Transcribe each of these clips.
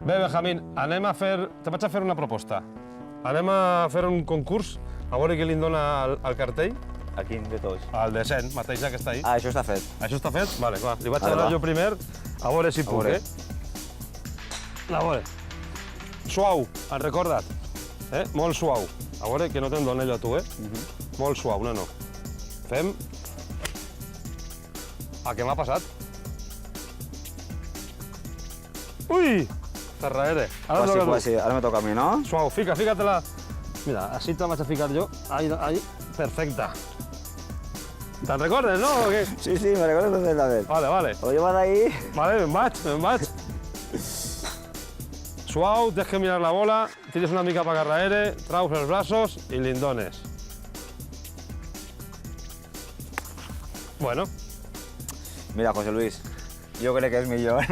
Bé, Benjamín, te vaig a fer una proposta. Anem a fer un concurs, a veure qui li dona el cartell. A quin de tots? El de 100, mateix ja que està ahí. Ah, això està fet. Això està fet? Vale, va. Li vaig Vale, donar va. jo primer, a veure si puc, veure. A veure. Suau, has recordat? Molt suau. A veure, que no te'n dona allò a tu, Molt suau, nano. Fem... què m'ha passat? Ui! Està darrere. Ara Quasi, toca tu. quasi. Ara me toca a mi, no? Suau, fica-te-la. Mira, així te vaig a ficar jo. Ahí, perfecte. Te'n recordes, no? O què? Sí, sí, me recuerdo perfectament. Vale. Lo llevas ahí. Vale, me'n vaig. Suau, tens que mirar la bola, tires una mica per darrere, traus els braços i li dones. Bueno. Mira, José Luis, jo crec que és millor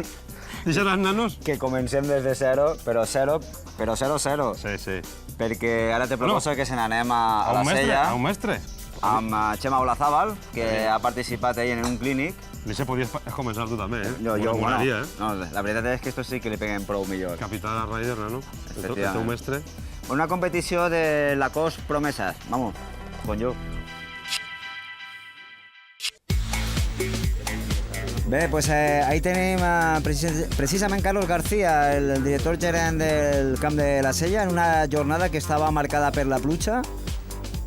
Deixen els nanos? que comencem des de zero, però zero. Sí. Perquè ara te proposo que se n'anem a la Sella A un mestre? amb Chema Olazábal, que ha participat ell en un clínic. Això podies començar tu també, Jo, Molaria, no, la veritat és que estos sí que li peguen prou millor. Capità de Raider, nano. El teu mestre. Una competició de Lacoste Promesas. Vamos, con yo. Bé, pues ahí tenim precisament Carlos García, el director gerent del Camp de la Sella, en una jornada que estava marcada per la pluja,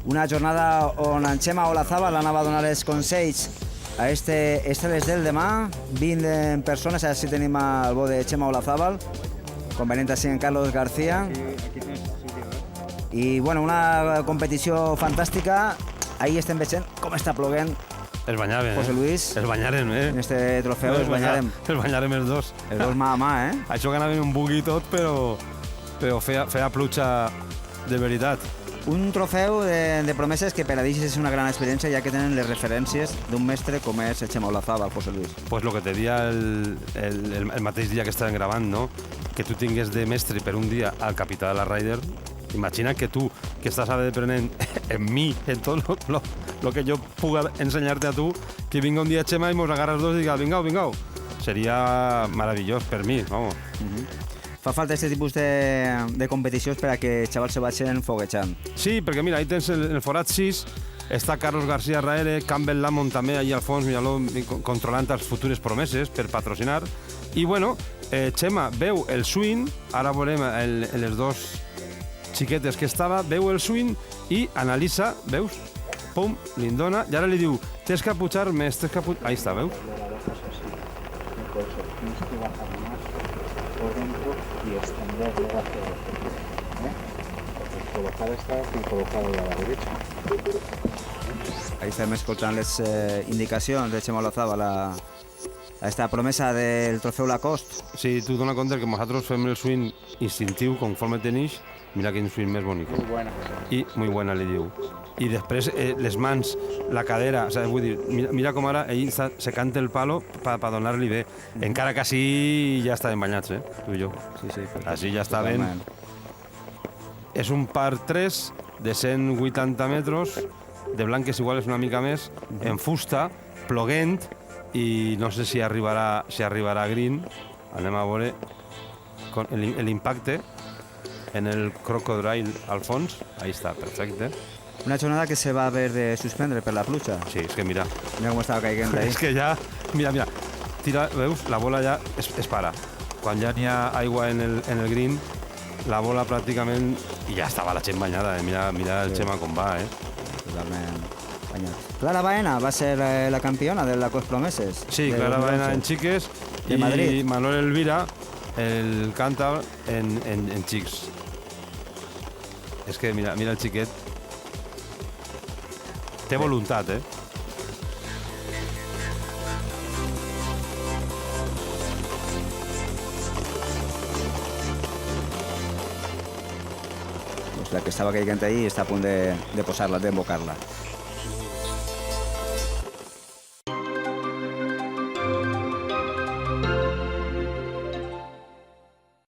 una jornada on en Chema Olazábal anava a donar els consells a les del demà, 20 persones, així tenim el bo de Chema Olazábal, convenient així en Carlos García. I bueno, una competició fantàstica, ahí estem veient com està ploguent. Es banyaren, José Luis. Es banyaren, En este trofeu es banyarem. Es banyarem els dos. Els dos mà a mà, Això que anaven un bug i tot, però feia pluja de veritat. Un trofeu de promeses que per a ells és una gran experiència, ja que tenen les referències d'un mestre com és Chema Olazábal, José Luis. Pues lo que te dia el mateix dia que estàvem gravant, no? Que tu tingués de mestre per un dia al capità de la Raider. Imagina que tu, que estàs aprenent en mi, en tot lo que jo puga ensenyar-te a tu, que vinga un dia Chema i mos agarra els dos i diga, vingau. Seria meravellós per mi, vamos. Fa falta aquest tipus de competicions per a que els xavals se vagin foguejant. Sí, perquè mira, ahí tens el forat 6, està Carlos García Raere, Campbell Lamont també allà al fons, mira-lo, controlant les futures promeses per patrocinar. I bueno, Chema veu el swing, ara veurem les dos xiquetes que estava, veu el swing i analitza, veus? Pum, li dona, i ara li diu, tens que pujar més, Ahí està, veus? Tienes que bajar más por dentro y extenderlo hacia el objetivo. Porque colocar esta y colocar a la derecha. Ahí estem escoltant les indicacions de Chema Olazábal a esta promesa del trofeu Lacoste. Sí, tu dona compte que nosaltres fem el swing instintiu conforme tenix, mira quin swing més bonic. Muy buena. I muy buena, li diu. I després les mans, la cadera, o sigui, vull dir, mira com ara ell se canta el palo per donar-li bé. Encara que així ja estaven banyats, tu i jo. Sí, Així ja estaven. És un par 3 de 180 metres, de blanques igual és una mica més, en fusta, ploguent, i no sé si arribarà a green. Anem a veure l'impacte en el crocodile al fons. Ahí està, perfecte. Una jornada que se va haver de suspendre per la pluja. Sí, és que mira. Mira com estava caigant ahí. És que ja, mira, tira, veus, la bola ja es para. Quan ja n'hi ha aigua en el green, la bola pràcticament, i ja estava la gent banyada, mira el Chema com va, Totalment banyat. Clara Baena va ser la campiona de Lacoste Promeses. Sí, Clara Baena en xiques de Madrid. I Manuel Elvira, el càntabre, en xics. És que mira el xiquet. Té voluntat, Pues la que estava caigant ahí està a punt de posar-la, d'embocar-la.